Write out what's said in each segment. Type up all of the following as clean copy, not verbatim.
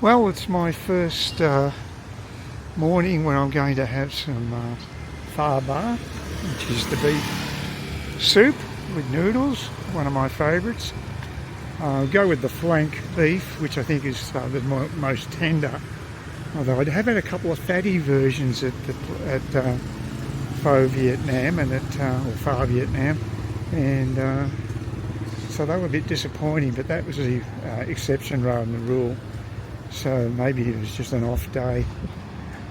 Well, it's my first morning when I'm going to have some pho bar, which is the beef soup with noodles, one of my favourites. I'll go with the flank beef, which I think is the most tender. Although I have had a couple of fatty versions at Pho Vietnam and or Pho Vietnam, and so they were a bit disappointing. But that was the exception rather than the rule. So maybe it was just an off day.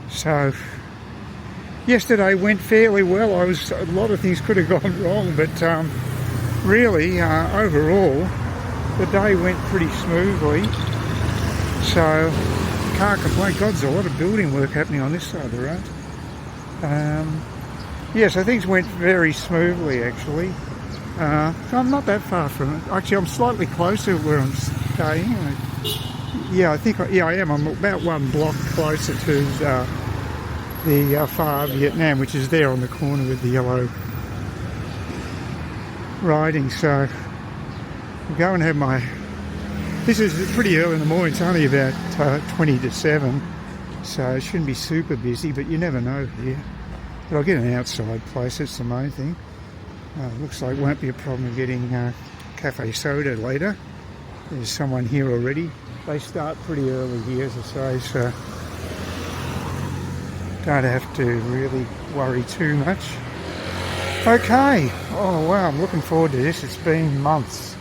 So yesterday went fairly well. A lot of things could have gone wrong, but really overall the day went pretty smoothly. So can't complain. God, there's a lot of building work happening on this side of the road. Yeah, so things went very smoothly actually. I'm not that far from it. Actually, I'm slightly closer where I'm staying. Yeah, I am. I'm about one block closer to the Pho Vietnam, which is there on the corner with the yellow writing. So I'll go and have my... This is pretty early in the morning. It's only about 20 to 7, so it shouldn't be super busy, but you never know here. But I'll get an outside place, that's the main thing. Looks like it won't be a problem getting cafe soda later. There's someone here already. They start pretty early here, as I say, so don't have to really worry too much. Okay, oh wow, I'm looking forward to this. It's been months.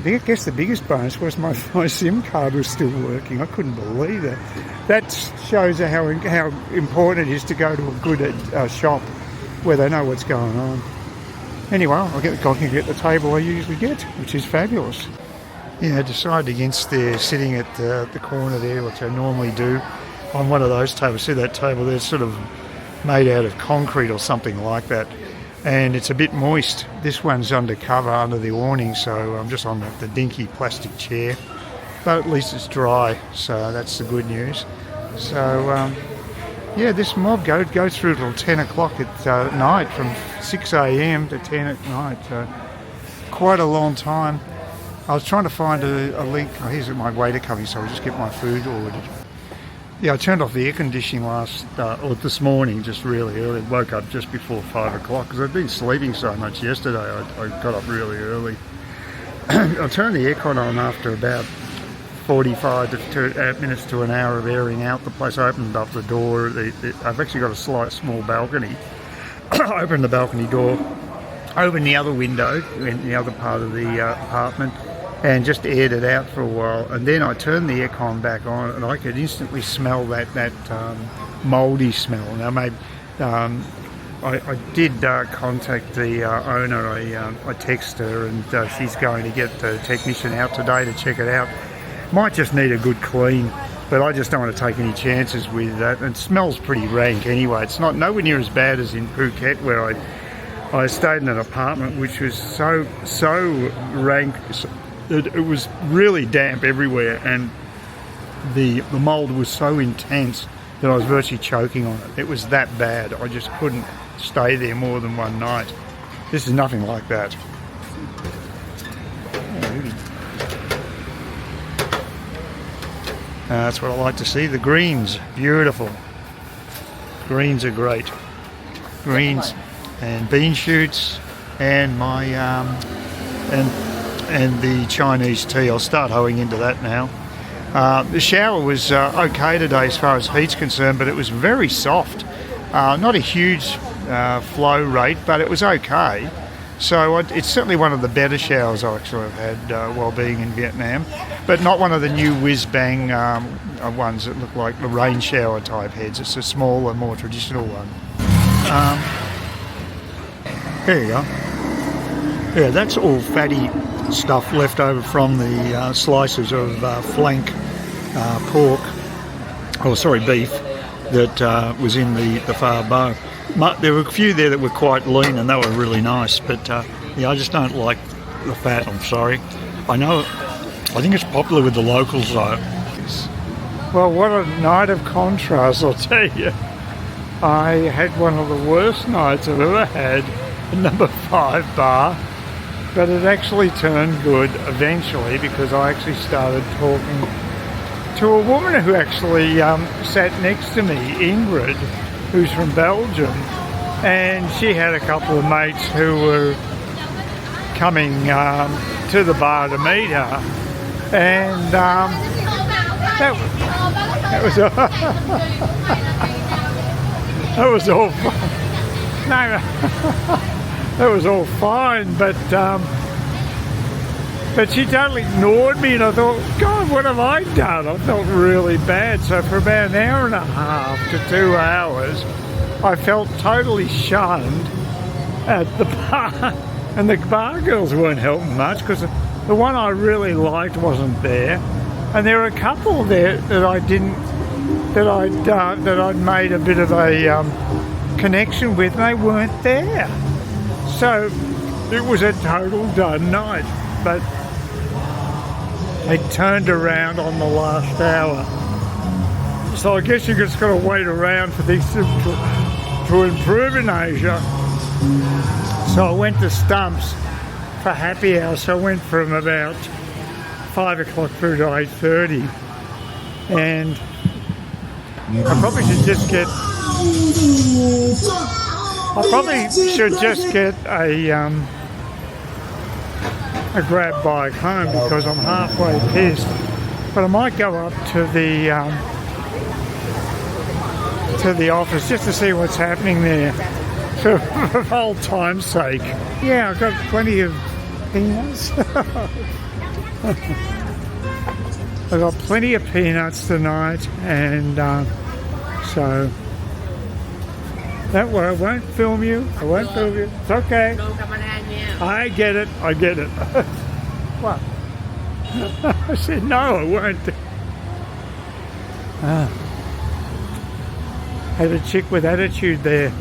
I guess the biggest bonus was my SIM card was still working. I couldn't believe it. That shows how important it is to go to a good shop where they know what's going on. Anyway, I can get the table I usually get, which is fabulous. Yeah, I decided against sitting at the corner there, which I normally do, on one of those tables. See that table there? It's sort of made out of concrete or something like that. And it's a bit moist. This one's undercover under the awning, so I'm just on the dinky plastic chair. But at least it's dry, so that's the good news. So, yeah, this mob goes through till 10 o'clock at night, from 6 a.m. to 10 at night. Quite a long time. I was trying to find a link. Oh, here's my waiter coming, so I'll just get my food ordered. Yeah, I turned off the air conditioning this morning, just really early. Woke up just before 5 o'clock because I'd been sleeping so much yesterday. I got up really early. I turned the aircon on after about 45 minutes to an hour of airing out the place. I opened up the door. I've actually got a small balcony. I opened the balcony door, opened the other window in the other part of the apartment, and just aired it out for a while. And then I turned the aircon back on, and I could instantly smell that mouldy smell. Now, maybe I did contact the owner. I texted her, and she's going to get the technician out today to check it out. Might just need a good clean, but I just don't want to take any chances with that. And it smells pretty rank anyway. It's nowhere near as bad as in Phuket, where I stayed in an apartment which was so rank. It was really damp everywhere, and the mould was so intense that I was virtually choking on it. It was that bad. I just couldn't stay there more than one night. This is nothing like that. That's what I like to see. The greens, beautiful. Greens are great. Greens and bean shoots, and my and the Chinese tea. I'll start hoeing into that now. The shower was okay today as far as heat's concerned, but it was very soft. Not a huge flow rate, but it was okay. So it's certainly one of the better showers I actually have had while being in Vietnam, but not one of the new whiz-bang ones that look like the rain shower type heads. It's a smaller, more traditional one. There you go. Yeah, that's all fatty stuff left over from the slices of flank beef that was in the Pho Bar. There were a few there that were quite lean, and they were really nice, but yeah, I just don't like the fat, I'm sorry. I think it's popular with the locals though. Well, what a night of contrast, I'll tell you. I had one of the worst nights I've ever had at number 5 bar, but it actually turned good eventually because I actually started talking to a woman who actually sat next to me, Ingrid, who's from Belgium, and she had a couple of mates who were coming to the bar to meet her, and that was that was all fine. No, that was all fine, but she totally ignored me, and I thought, God, what have I done? I felt really bad. So for about an hour and a half to 2 hours, I felt totally shunned at the bar, and the bar girls weren't helping much because the one I really liked wasn't there, and there were a couple there that I'd made a bit of a connection with, and they weren't there. So it was a total done night, but they turned around on the last hour. So I guess you just got to wait around for these to improve in Asia. So I went to Stumps for happy hour. So I went from about 5 o'clock through to 8:30, and I probably should just get a grab bike home because I'm halfway pissed. But I might go up to the office just to see what's happening there, for old time's sake. Yeah, I've got plenty of peanuts. I've got plenty of peanuts tonight, and so that way I won't film you. I won't film you. It's okay. I get it. I get it. What? I said no, I won't. Had a chick with attitude there.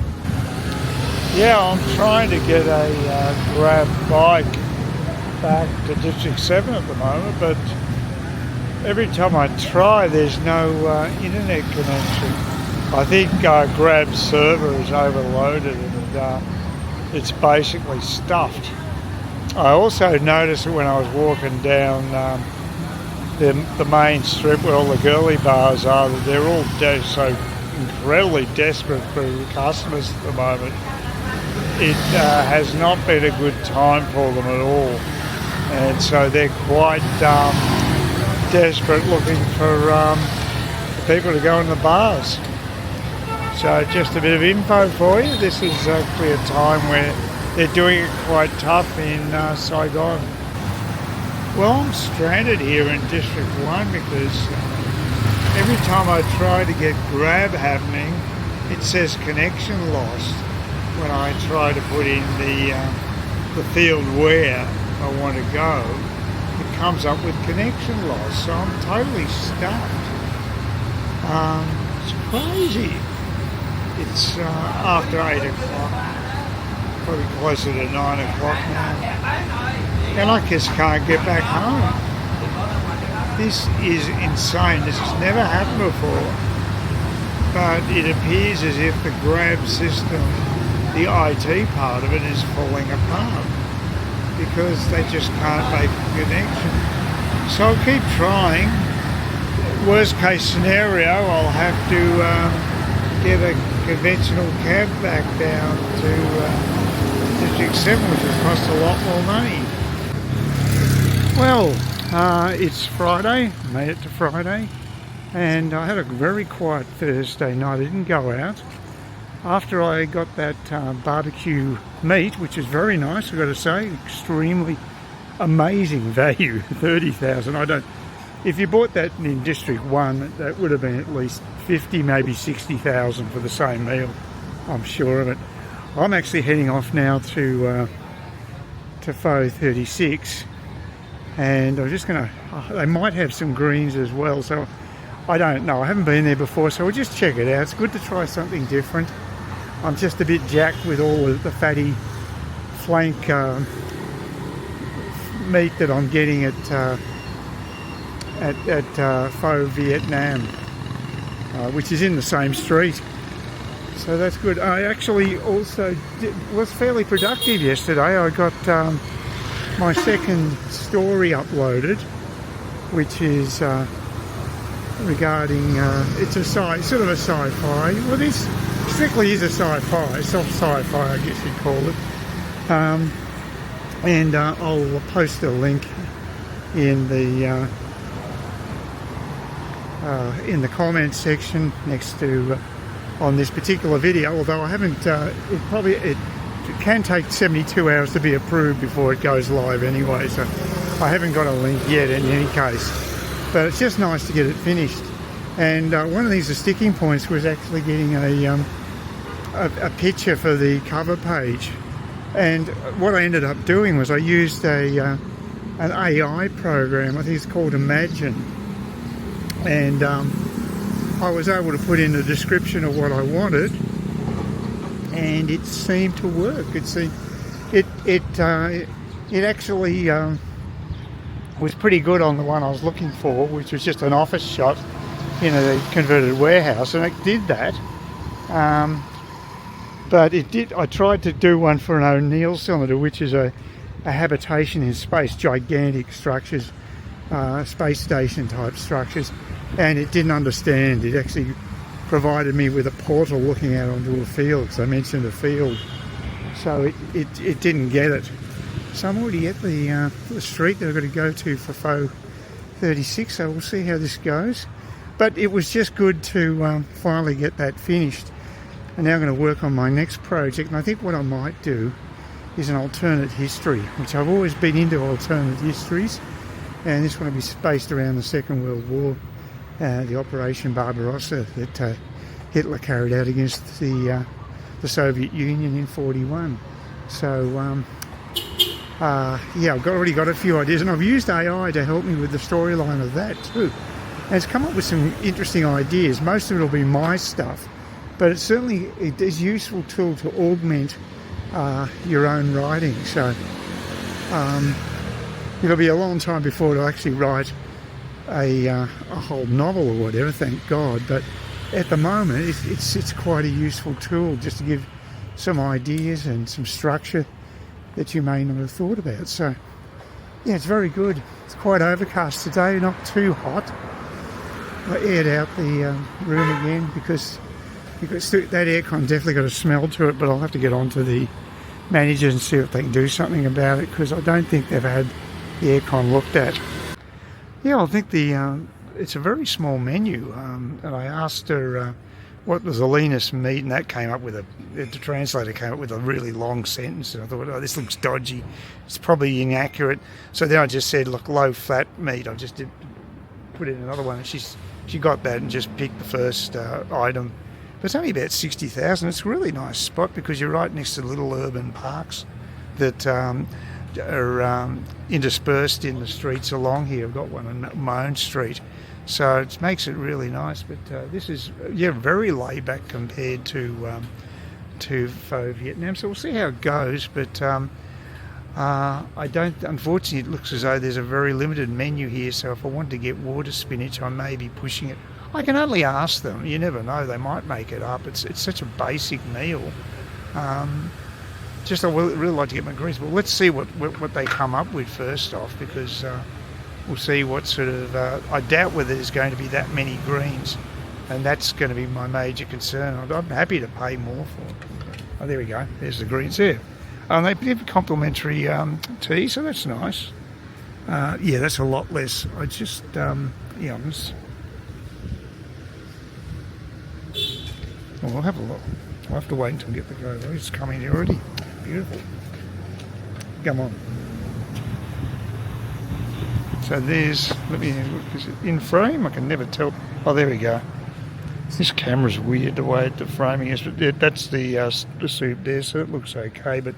Yeah, I'm trying to get a grab bike back to District 7 at the moment, but every time I try, there's no internet connection. I think Grab's server is overloaded and it's basically stuffed. I also noticed that when I was walking down the main strip where all the girly bars are, that they're all so incredibly desperate for customers at the moment. It has not been a good time for them at all, and so they're quite desperate, looking for people to go in the bars. So just a bit of info for you. This is actually a time where they're doing it quite tough in Saigon. Well, I'm stranded here in District 1 because every time I try to get grab happening, it says connection lost when I try to put in the field where I want to go. It comes up with connection loss, so I'm totally stuck. It's crazy. It's after 8 o'clock, probably closer to 9 o'clock now, and I just can't get back home. This is insane. This has never happened before, but it appears as if the grab system, the IT part of it, is falling apart because they just can't make a connection. So I'll keep trying. Worst case scenario, I'll have to get a conventional cab back down to District 7, which will cost a lot more money. Well, it's Friday, made it to Friday, and I had a very quiet Thursday night. I didn't go out. After I got that barbecue meat, which is very nice, I've got to say, extremely amazing value, 30,000. If you bought that in District 1, that would have been at least 50, maybe 60,000 for the same meal. I'm sure of it. I'm actually heading off now to Pho 36, and I'm just going to, they might have some greens as well, so I don't know. I haven't been there before, so we'll just check it out. It's good to try something different. I'm just a bit jacked with all of the fatty flank meat that I'm getting at Pho Vietnam, which is in the same street. So that's good. I actually also was fairly productive yesterday. I got my second story uploaded, which is regarding it's a sort of a sci-fi. Well, this strictly is a sci-fi, soft sci-fi, I guess you'd call it. And I'll post a link in the comments section next to on this particular video. Although I haven't, it can take 72 hours to be approved before it goes live anyway. So I haven't got a link yet in any case. But it's just nice to get it finished. And one of these sticking points was actually getting a picture for the cover page. And what I ended up doing was I used an AI program, I think it's called Imagine. And I was able to put in a description of what I wanted, and it seemed to work. It actually was pretty good on the one I was looking for, which was just an office shot in a converted warehouse, and it did that. But I tried to do one for an O'Neill cylinder, which is a habitation in space, gigantic structures, space station type structures, and it didn't understand. It actually provided me with a portal looking out onto a field, because I mentioned a field, so it didn't get it. So I'm already at the street that I've got to go to for FO 36, so we'll see how this goes. But it was just good to finally get that finished. And now I'm going to work on my next project, and I think what I might do is an alternate history, which I've always been into alternate histories, and this one will be based around the Second World War, the Operation Barbarossa that Hitler carried out against the Soviet Union in '41. So yeah, I've already got a few ideas, and I've used AI to help me with the storyline of that too. And it's come up with some interesting ideas. Most of it will be my stuff, but it is a useful tool to augment your own writing. So it'll be a long time before it'll actually write a whole novel or whatever, thank God. But at the moment, it's quite a useful tool just to give some ideas and some structure that you may not have thought about. So yeah, it's very good. It's quite overcast today, not too hot. I aired out the room again because that aircon definitely got a smell to it, but I'll have to get on to the managers and see if they can do something about it, because I don't think they've had the aircon looked at. Yeah, I think it's a very small menu, and I asked her what was the leanest meat, and that came up with the translator came up with a really long sentence, and I thought, oh, this looks dodgy, it's probably inaccurate. So then I just said, look, low fat meat. I just put in another one, and she got that and just picked the first item. But it's only about 60,000. It's a really nice spot because you're right next to little urban parks that are interspersed in the streets along here. I've got one on my own street, so it makes it really nice. But this is very laid back compared to FO Vietnam. So we'll see how it goes. But unfortunately, it looks as though there's a very limited menu here. So if I want to get water spinach, I may be pushing it. I can only ask them. You never know; they might make it up. It's such a basic meal. I would really like to get my greens, but let's see what they come up with first off, because we'll see what sort of. I doubt whether there's going to be that many greens, and that's going to be my major concern. I'm happy to pay more for it. Oh, there we go. There's the greens there. They give complimentary tea, so that's nice. Yeah, that's a lot less. I just Well, we'll have a look. I'll have to wait until we get the go. It's coming here already. Beautiful. Come on. So there's, let me look, is it in frame? I can never tell. Oh, there we go. This camera's weird the way the framing is, but that's the soup there, so it looks okay. But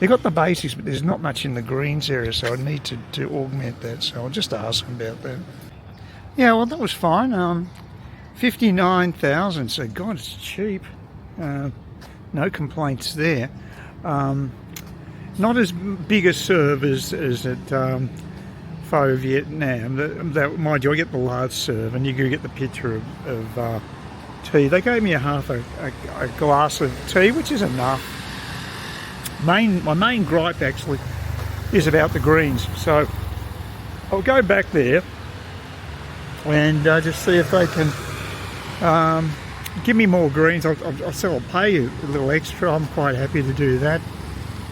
they've got the basics, but there's not much in the greens area, so I need to augment that. So I'll just ask them about that. Yeah, well, that was fine. 59,000, so God, it's cheap. No complaints there. Not as big a serve as at FO Vietnam. Mind you, I get the large serve, and you do get the pitcher of tea. They gave me a glass of tea, which is enough. My main gripe actually is about the greens. So I'll go back there and just see if they can give me more greens. I'll pay you a little extra. I'm quite happy to do that.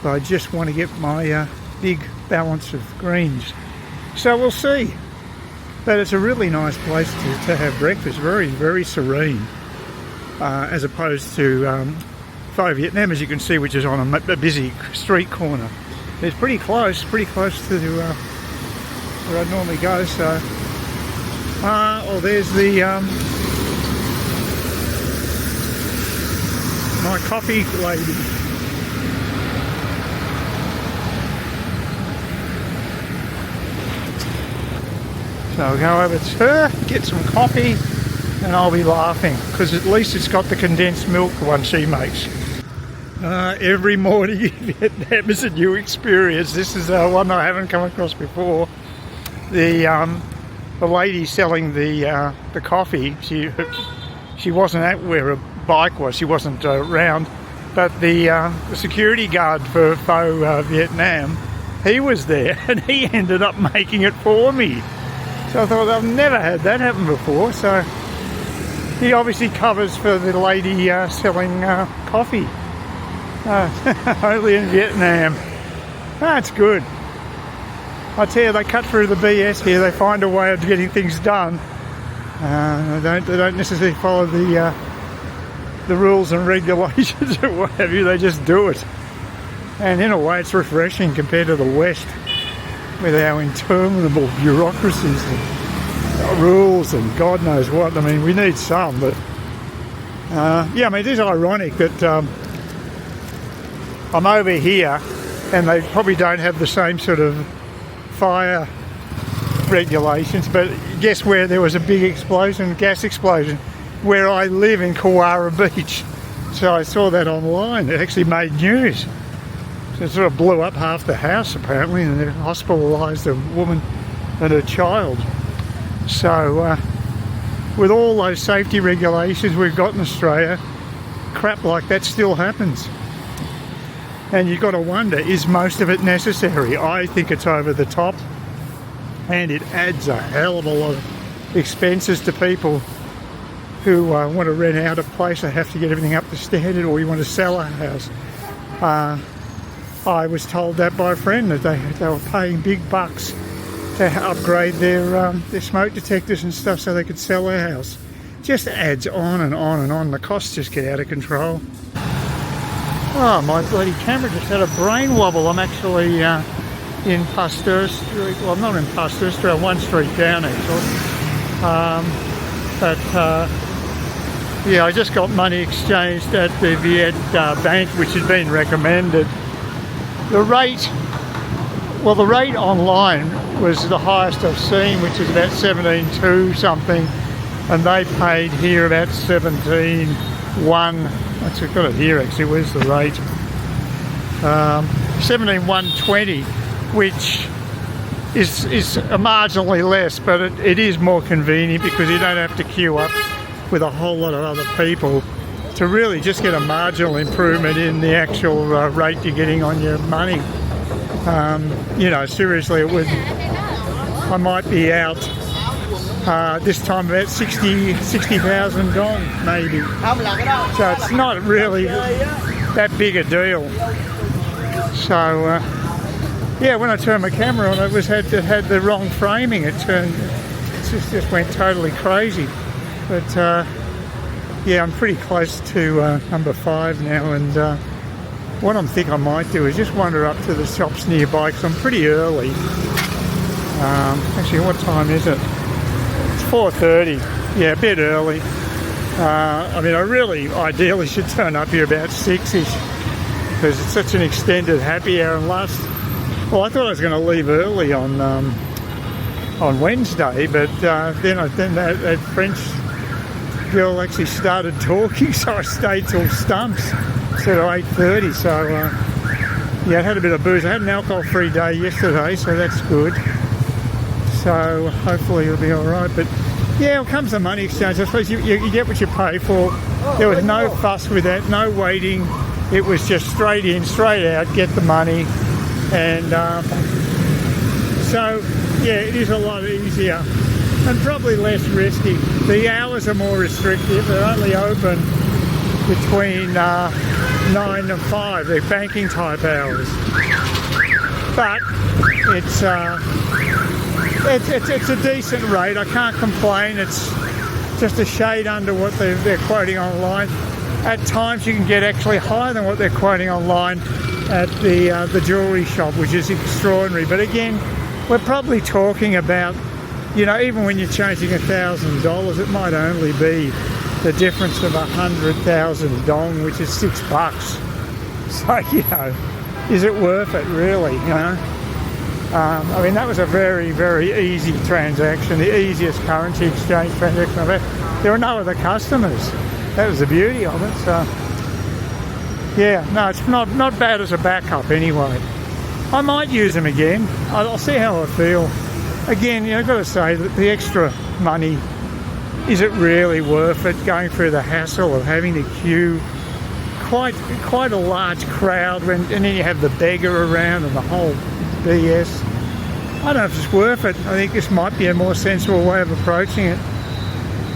But I just want to get my big balance of greens. So we'll see. But it's a really nice place to have breakfast. Very, very serene. As opposed to Pho Vietnam, as you can see, which is on a busy street corner. It's pretty close to where I normally go. So, there's the my coffee lady. So I'll go over to her, get some coffee, and I'll be laughing because at least it's got the condensed milk, the one she makes. Every morning in Vietnam is a new experience. This is one I haven't come across before. The lady selling the coffee, she wasn't at where a bike was. She wasn't around, but the security guard for Pho Vietnam, he was there, and he ended up making it for me. So I thought, I've never had that happen before. So he obviously covers for the lady selling coffee. Only in Vietnam. That's good. I tell you, they cut through the BS here. They find a way of getting things done. They don't necessarily follow the rules and regulations or what have you. They just do it. And in a way, it's refreshing compared to the West, with our interminable bureaucracies and rules and God knows what. I mean, we need some, but yeah, I mean, it is ironic that I'm over here and they probably don't have the same sort of fire regulations, but guess where there was a big explosion, gas explosion, where I live in Kauara Beach. So I saw that online. It actually made news. So it sort of blew up half the house apparently, and they hospitalised a woman and her child. So with all those safety regulations we've got in Australia, crap like that still happens. And you've got to wonder, is most of it necessary? I think it's over the top, and it adds a hell of a lot of expenses to people who want to rent out a place. They have to get everything up to standard, or you want to sell a house. I was told that by a friend that they were paying big bucks to upgrade their smoke detectors and stuff so they could sell their house. Just adds on and on and on. The costs just get out of control. Oh, my bloody camera just had a brain wobble. I'm actually in Pasteur Street. Well, I'm not in Pasteur Street, I'm one street down actually. Yeah, I just got money exchanged at the Viet Bank, which had been recommended. The rate online was the highest I've seen, which is about 17.2 something, and they paid here about 17.1. I've got it here actually. Where's the rate? 17.120, which is marginally less, but it is more convenient because you don't have to queue up with a whole lot of other people to really just get a marginal improvement in the actual rate you're getting on your money. You know, seriously, I might be out this time about 60,000 dong maybe. So it's not really that big a deal. So yeah, when I turned my camera on, it had the wrong framing. It just went totally crazy. But yeah, I'm pretty close to number 5 now, and what I'm thinking I might do is just wander up to the shops nearby because I'm pretty early. Actually, what time is it? It's 4:30. Yeah, a bit early. I mean, I really ideally should turn up here about 6ish because it's such an extended happy hour. And I thought I was going to leave early on Wednesday, but then that French girl actually started talking, so I stayed till stumps instead of 8:30. So yeah, I had a bit of booze. I had an alcohol-free day yesterday, so that's good. So hopefully it'll be all right. But yeah, when it comes to money exchange, I suppose you get what you pay for. There was no fuss with that, no waiting. It was just straight in, straight out, get the money. And so yeah, it is a lot easier and probably less risky. The hours are more restrictive. They're only open between 9 and 5. They're banking type hours. But it's a decent rate. I can't complain. It's just a shade under what they're quoting online. At times you can get actually higher than what they're quoting online at the jewellery shop, which is extraordinary. But again, we're probably talking about, you know, even when you're changing $1,000, it might only be the difference of 100,000 dong, which is $6. So, you know, is it worth it really, you know? I mean, that was a very, very easy transaction, the easiest currency exchange transaction I've ever. There were no other customers. That was the beauty of it. So, yeah, no, it's not bad as a backup anyway. I might use them again. I'll see how I feel. Again, you know, I've got to say that the extra money, is it really worth it, going through the hassle of having to queue quite a large crowd, and then you have the beggar around and the whole BS. I don't know if it's worth it. I think this might be a more sensible way of approaching it.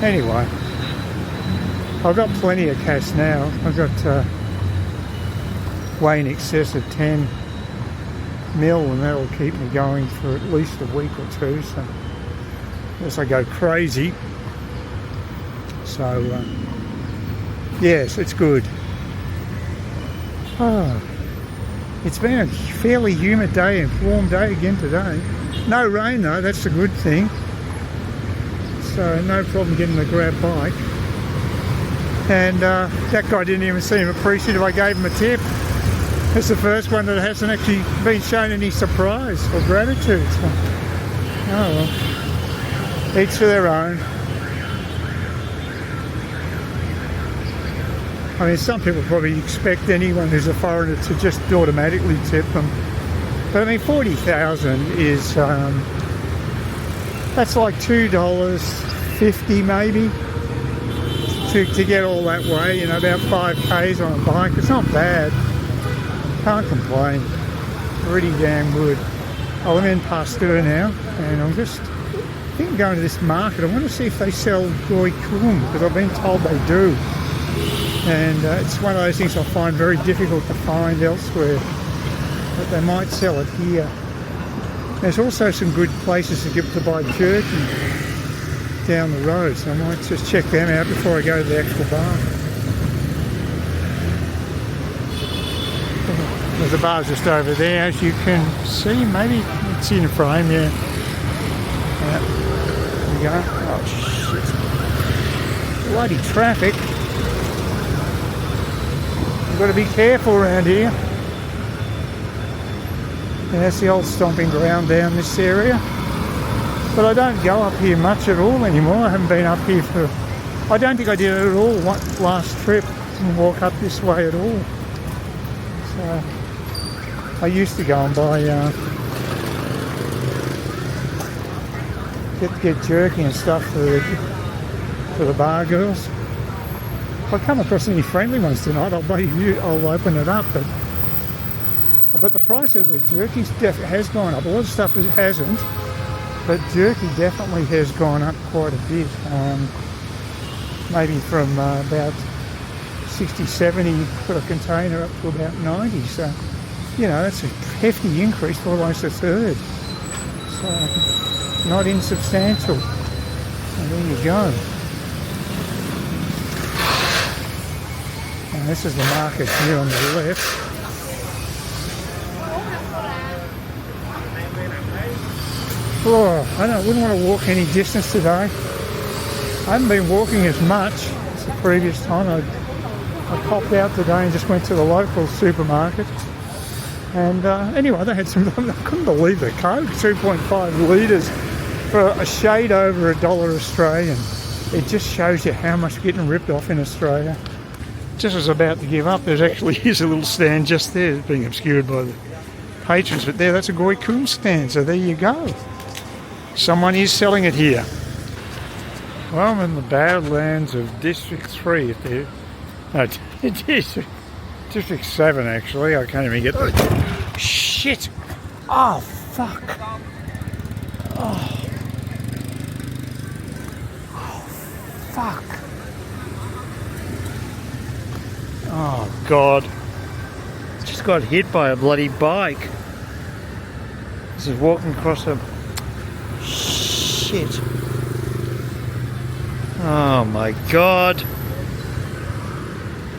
Anyway, I've got plenty of cash now. I've got way in excess of 10 mil, and that'll keep me going for at least a week or two, so unless I go crazy. So yes, it's good. Oh, it's been a fairly humid day and warm day again today. No rain though, that's a good thing. So no problem getting the grab bike. And that guy didn't even seem appreciative. I gave him a tip. It's the first one that hasn't actually been shown any surprise or gratitude. So, oh well, each to their own. I mean, some people probably expect anyone who's a foreigner to just automatically tip them. But I mean, 40,000 is, that's like $2.50 maybe to get all that way, you know, about 5Ks on a bike. It's not bad. Can't complain. Pretty damn good. Oh, I'm in Pasteur now, and I'm just, I think I'm going to this market. I want to see if they sell goi kum, because I've been told they do. And it's one of those things I find very difficult to find elsewhere, but they might sell it here. There's also some good places to buy jerky down the road, so I might just check them out before I go to the actual bar. There's a bar just over there, as you can see. Maybe it's in frame, yeah. There we go. Oh shit! Bloody traffic. Got to be careful around here. And that's the old stomping ground down this area. But I don't go up here much at all anymore. I haven't been up here for... I don't think I did it at all last trip. Didn't walk up this way at all. So I used to go and buy... get jerky and stuff for the bar girls. If I come across any friendly ones tonight, I'll open it up. But the price of the jerky has gone up. A lot of stuff hasn't, but jerky definitely has gone up quite a bit. Maybe from about 60, 70 for a container up to about 90. So, you know, that's a hefty increase for almost a third. So, not insubstantial. And there you go. And this is the market here on the left. Oh, I wouldn't want to walk any distance today. I haven't been walking as much as the previous time. I popped out today and just went to the local supermarket. And anyway, they had some, I couldn't believe the Coke, 2.5 litres for a shade over $1 Australian. It just shows you how much getting ripped off in Australia. Just as about to give up, there's actually is a little stand just there, being obscured by the patrons, but there, that's a goi kum stand, so there you go. Someone is selling it here. Well, I'm in the Badlands of District 3, if there... No, District 7, actually. I can't even get the... Shit! Oh, fuck! Oh. fuck. Oh God. Just got hit by a bloody bike. This is walking across a... Shit. Oh my God.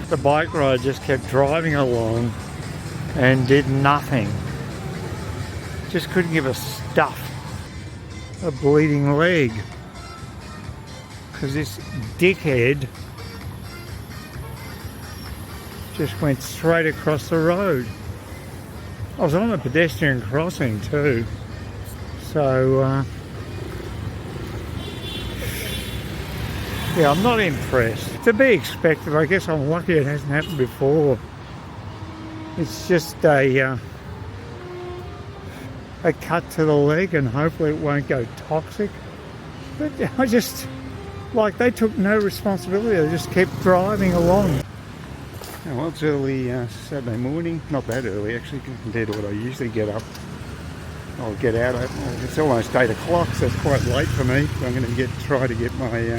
The bike ride just kept driving along and did nothing. Just couldn't give a stuff. A bleeding leg. Because this dickhead just went straight across the road. I was on a pedestrian crossing too. So, yeah, I'm not impressed. To be expected, I guess I'm lucky it hasn't happened before. It's just a cut to the leg and hopefully it won't go toxic. But I just, like, they took no responsibility. They just kept driving along. Well, it's early Saturday morning. Not that early actually compared to what I usually get up. I'll get out at, well, it's almost 8 o'clock, so it's quite late for me. So I'm going to try to get my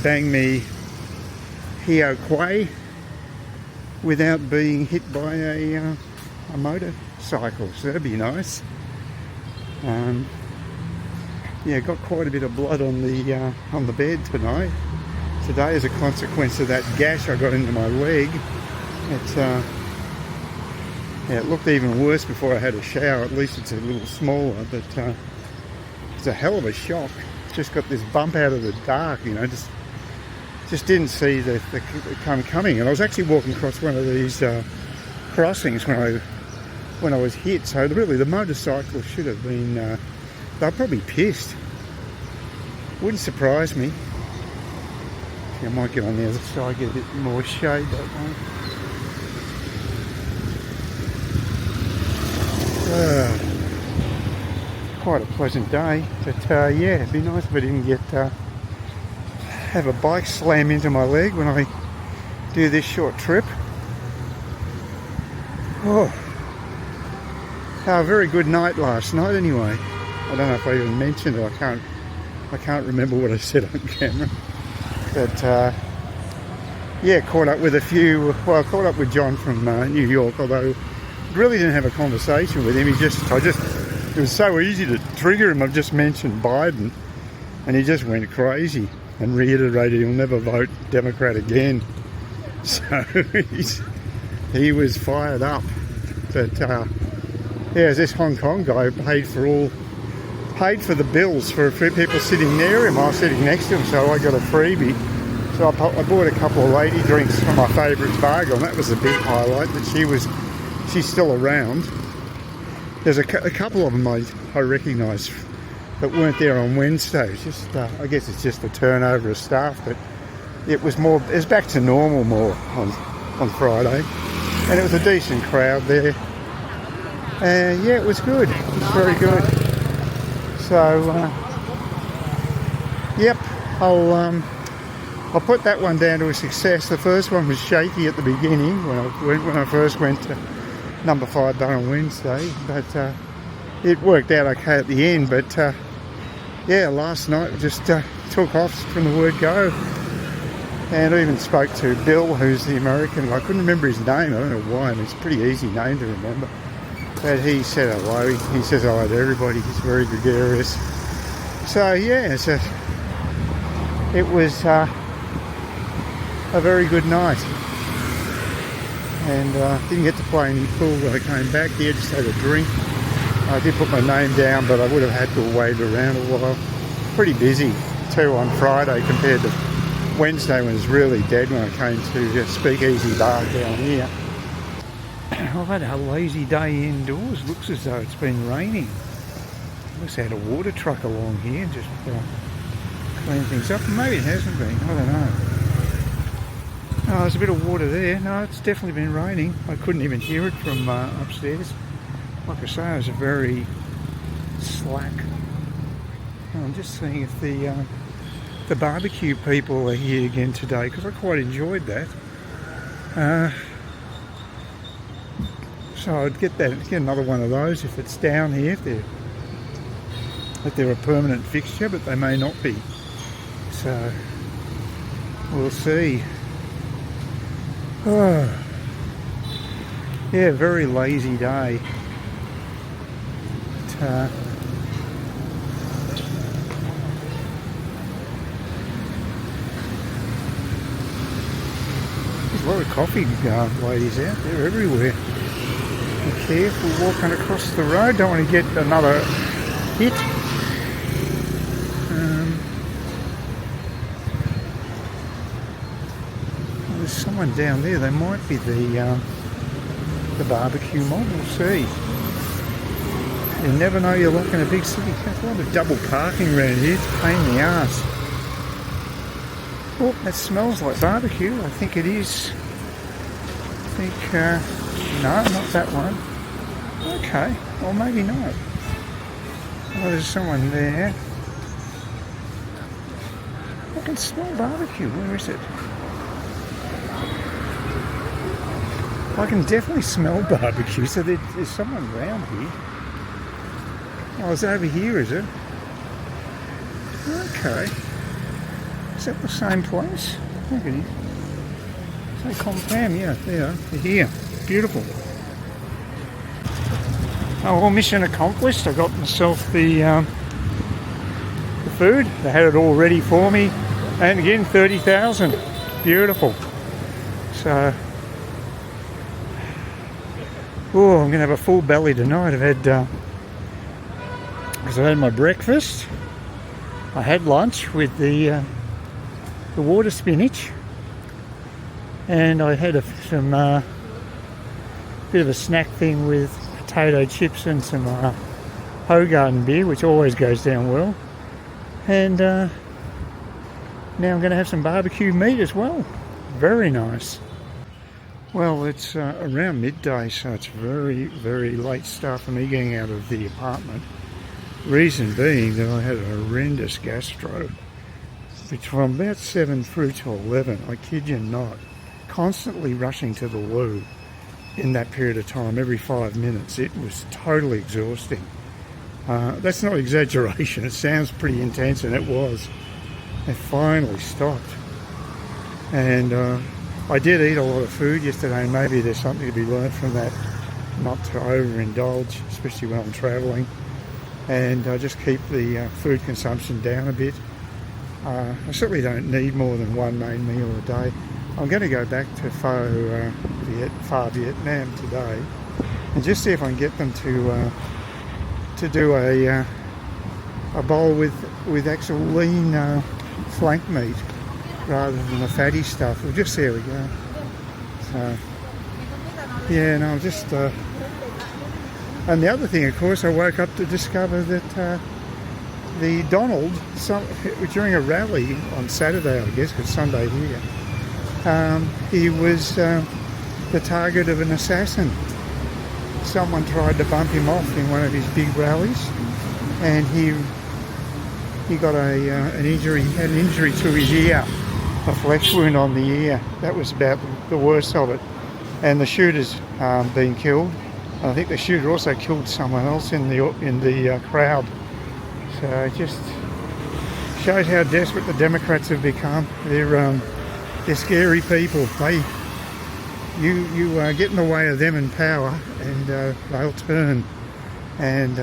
bang me Hio Quay without being hit by a motorcycle. So that'd be nice. Yeah, got quite a bit of blood on the bed tonight. Today, as a consequence of that gash I got into my leg, yeah, it looked even worse before I had a shower. At least it's a little smaller, but it's a hell of a shock. Just got this bump out of the dark, you know, just didn't see the coming. And I was actually walking across one of these crossings when I was hit. So really, the motorcycle should have been. They're probably pissed. Wouldn't surprise me. I might get on the other side, get a bit more shade that way. Quite a pleasant day, but yeah, it'd be nice if I didn't have a bike slam into my leg when I do this short trip. Oh, a very good night last night anyway. I don't know if I even mentioned it. I can't remember what I said on camera. But yeah, caught up with I caught up with John from New York, although really didn't have a conversation with him. It was so easy to trigger him. I've just mentioned Biden and he just went crazy and reiterated he'll never vote Democrat again. So he was fired up. But yeah, this Hong Kong guy paid for the bills for people sitting near him. I was sitting next to him, so I got a freebie. So I bought a couple of lady drinks from my favourite Saigon. That was a big highlight, that she's still around. There's a couple of them I recognise that weren't there on Wednesday. It's just, I guess it's just a turnover of staff, but it was back to normal more on Friday. And it was a decent crowd there. Yeah, it was good. It was very good. So, yep, I'll put that one down to a success. The first one was shaky at the beginning when I first went to number 5 done on Wednesday, but it worked out okay at the end. But yeah, last night just took off from the word go. And I even spoke to Bill, who's the American. I couldn't remember his name. I don't know why. I mean, it's a pretty easy name to remember. But he said hello. He says hello to everybody. He's very gregarious. So yeah, it was a very good night. And didn't get to play any pool when I came back here. Just had a drink. I did put my name down, but I would have had to wait around a while. Pretty busy too on Friday compared to Wednesday when it was really dead when I came to the Speakeasy bar down here. I've had a lazy day indoors. Looks as though it's been raining. Looks like I had a water truck along here just clean things up. Maybe it hasn't been. I don't know. Oh, there's a bit of water there. No, it's definitely been raining. I couldn't even hear it from upstairs. Like I say, it was a very slack. I'm just seeing if the barbecue people are here again today, because I quite enjoyed that. So I'd get another one of those if it's down here, if they're a permanent fixture, but they may not be. So we'll see. Oh. Yeah, very lazy day. But, there's a lot of coffee ladies out there everywhere. Be careful walking across the road, don't want to get another hit. There's someone down there, they might be the barbecue mob, we'll see. You never know, you're like in a big city. There's a lot of double parking around here, it's a pain in the arse. Oh, that smells like barbecue, I think it is. I think, no, not that one. Okay, or maybe not. Oh, there's someone there. I can smell barbecue, where is it? I can definitely smell barbecue, so there's someone around here. Oh, it's over here, is it? Okay. Is that the same place? I think it is. So compound, yeah, they're here. Beautiful. Oh, well, mission accomplished. I got myself the food. They had it all ready for me. And again, 30,000. Beautiful. So, oh, I'm going to have a full belly tonight. I've had, because I had my breakfast. I had lunch with the water spinach. And I had some bit of a snack thing with potato chips and some Hogarden beer, which always goes down well. And now I'm going to have some barbecue meat as well. Very nice. Well, it's around midday, so it's very, very late start for me getting out of the apartment. Reason being that I had a horrendous gastro from about 7 through to 11. I kid you not. Constantly rushing to the loo in that period of time, every 5 minutes. It was totally exhausting. That's not exaggeration, it sounds pretty intense, and it was. It finally stopped. And I did eat a lot of food yesterday, and maybe there's something to be learned from that, not to overindulge, especially when I'm travelling. And just keep the food consumption down a bit. I certainly don't need more than one main meal a day. I'm going to go back to Far Vietnam today and just see if I can get them to do a bowl with actual lean flank meat rather than the fatty stuff. We'll just see how we go. So, yeah, no, just... and the other thing, of course, I woke up to discover that the Donald, during a rally on Saturday, I guess, because Sunday here, he was the target of an assassin. Someone tried to bump him off in one of his big rallies, and he got an injury. He had an injury to his ear, a flesh wound on the ear. That was about the worst of it. And the shooter's been killed. I think the shooter also killed someone else in the crowd. So it just shows how desperate the Democrats have become. They're scary people. You get in the way of them in power, and they'll turn. And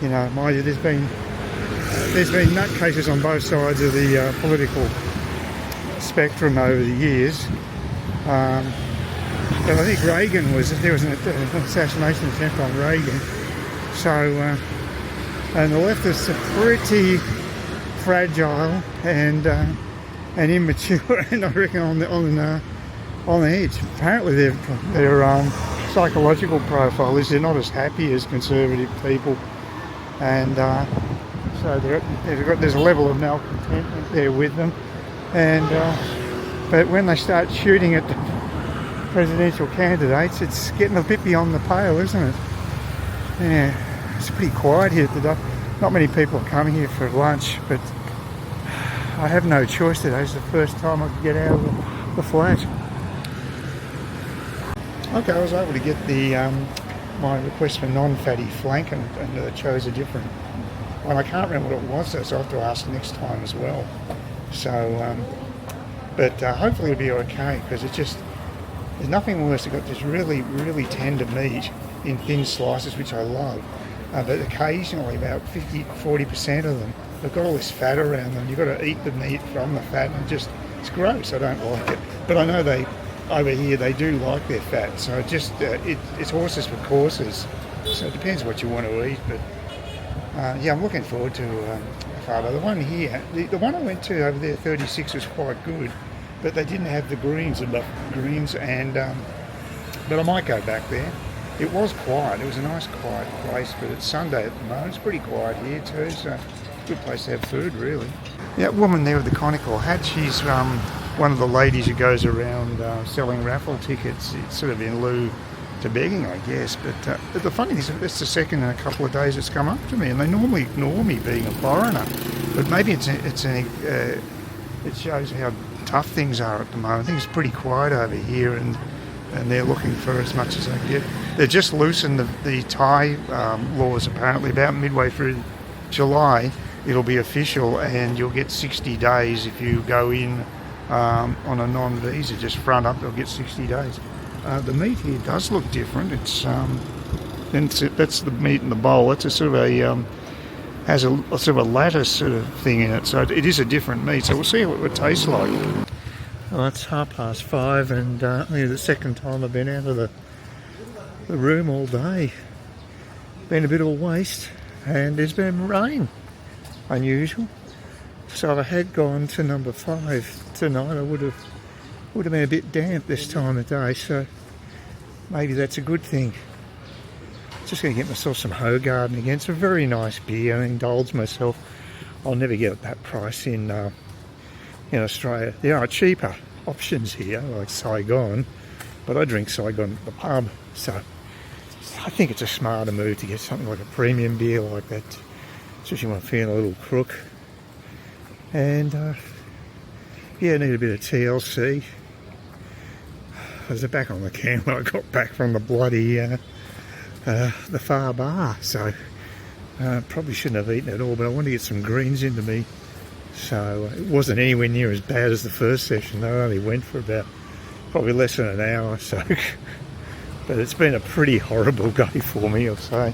you know, mind you, there's been nutcases on both sides of the political spectrum over the years. But I think there was an assassination attempt on Reagan. So, and the leftists are pretty fragile and immature, and I reckon on the edge. Apparently, their psychological profile is they're not as happy as conservative people, and so there's a level of malcontentment there with them. And but when they start shooting at the presidential candidates, it's getting a bit beyond the pale, isn't it? Yeah, it's pretty quiet here today. Not many people are coming here for lunch, but I have no choice today. It's the first time I could get out of the flat. Okay, I was able to get the my request for non-fatty flank, and chose a different and I can't remember what it was, so I'll have to ask next time as well. So, but hopefully it'll be okay, because it's just, there's nothing worse. They've got this really, really tender meat in thin slices, which I love. But occasionally, about 40% of them, they've got all this fat around them. You've got to eat the meat from the fat, and it's gross. I don't like it. But I know over here, they do like their fat. So just, it's horses for courses. So it depends what you want to eat. But yeah, I'm looking forward to Fado. The one here, the one I went to over there, 36, was quite good. But they didn't have the enough greens, and but I might go back there. It was quiet. It was a nice quiet place, but it's Sunday at the moment. It's pretty quiet here too, so good place to have food, really. That woman there with the conical hat, she's one of the ladies who goes around selling raffle tickets. It's sort of in lieu to begging, I guess. But the funny thing is, that's the second in a couple of days it's come up to me, and they normally ignore me being a foreigner. But maybe it shows how tough things are at the moment. I think it's pretty quiet over here, and they're looking for as much as they can get. They've just loosened the Thai laws, apparently. About midway through July, it'll be official, and you'll get 60 days if you go in on a non-visa. Just front up, they'll get 60 days. The meat here does look different. It's that's the meat in the bowl. It's a sort of a has a sort of a lattice sort of thing in it, so it is a different meat. So we'll see what it tastes like. Well, it's 5:30, and the second time I've been out of the room all day. Been a bit of a waste, and there's been rain, unusual. So if I had gone to number 5 tonight, I would have been a bit damp this time of day. So maybe that's a good thing. Just going to get myself some Hoegaarden again. It's a very nice beer. I indulge myself. I'll never get that price in Australia. There are cheaper options here, like Saigon, but I drink Saigon at the pub, so I think it's a smarter move to get something like a premium beer like that, especially when I'm feeling a little crook. And yeah, I need a bit of TLC. I was back on the can when I got back from the bloody the far bar, so probably shouldn't have eaten it all, but I wanted to get some greens into me. So it wasn't anywhere near as bad as the first session. I only went for about probably less than an hour, so but it's been a pretty horrible day for me, I'll say.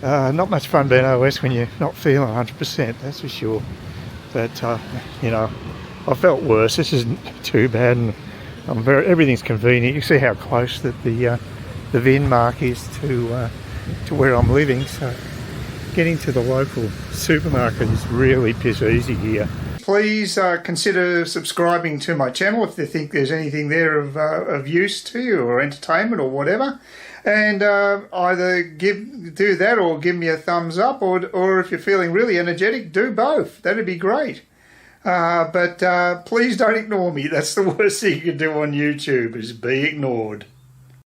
Not much fun being OS when you're not feeling 100%, that's for sure. But I felt worse. This isn't too bad, and everything's convenient. You see how close that the VIN mark is to where I'm living, so getting to the local supermarket is really piss easy here. Please consider subscribing to my channel if you think there's anything there of use to you, or entertainment or whatever. And either do that or give me a thumbs up, or if you're feeling really energetic, do both. That'd be great. But please don't ignore me. That's the worst thing you can do on YouTube, is be ignored.